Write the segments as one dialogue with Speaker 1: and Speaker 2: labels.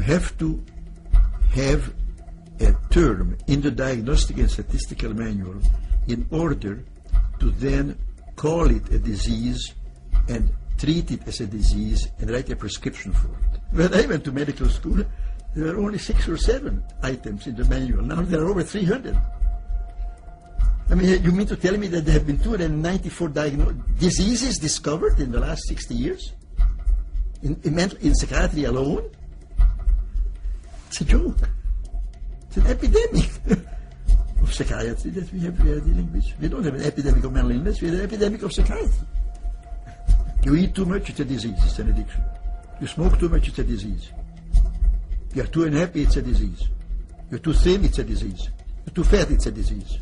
Speaker 1: have to have a term in the diagnostic and statistical manual in order to then call it a disease and treat it as a disease and write a prescription for it. When I went to medical school, there were only 6 or 7 items in the manual. Now there are over 300. I mean, you mean to tell me that there have been 294 diseases discovered in the last 60 years? In psychiatry alone? It's a joke. It's an epidemic of psychiatry that we are dealing with. We don't have an epidemic of mental illness, we have an epidemic of psychiatry. You eat too much, it's a disease, it's an addiction. You smoke too much, it's a disease. You are too unhappy, it's a disease. You're too thin, it's a disease. You're too fat, it's a disease.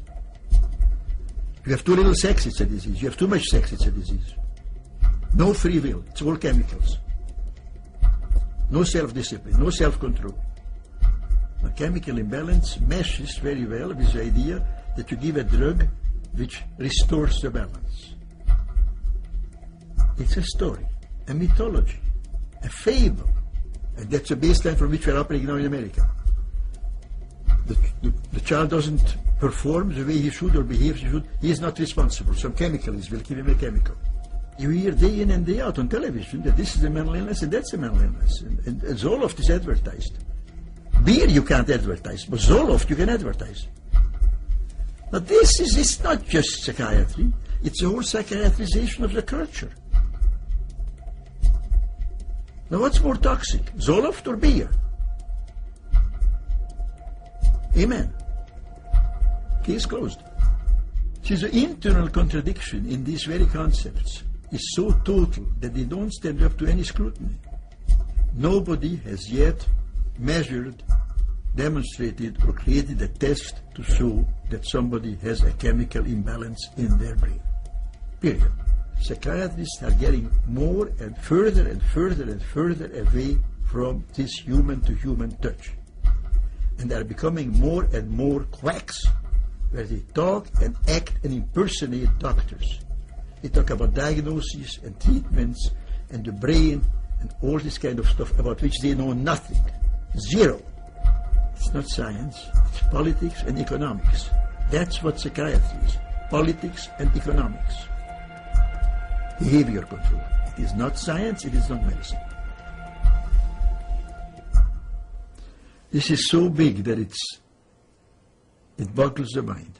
Speaker 1: You have too little sex, it's a disease. You have too much sex, it's a disease. No free will, it's all chemicals. No self-discipline, no self-control. A chemical imbalance meshes very well with the idea that you give a drug which restores the balance. It's a story, a mythology, a fable. And that's a baseline from which we're operating now in America. The child doesn't perform the way he should or behave he should. He is not responsible. Some chemicalist will give him a chemical. You hear day in and day out on television that this is a mental illness and that's a mental illness. And Zoloft is advertised. Beer you can't advertise, but Zoloft you can advertise. Now this is it's not just psychiatry, it's a whole psychiatrization of the culture. Now what's more toxic, Zoloft or beer? Amen. Case closed. See, the internal contradiction in these very concepts is so total that they don't stand up to any scrutiny. Nobody has yet measured, demonstrated, or created a test to show that somebody has a chemical imbalance in their brain. Period. Psychiatrists are getting more and further and further and further away from this human-to-human touch. And they are becoming more and more quacks, where they talk and act and impersonate doctors. They talk about diagnoses and treatments and the brain and all this kind of stuff about which they know nothing. Zero. It's not science, it's politics and economics. That's what psychiatry is. Politics and economics. Behavior control. It is not science, it is not medicine. This is so big that it boggles the mind.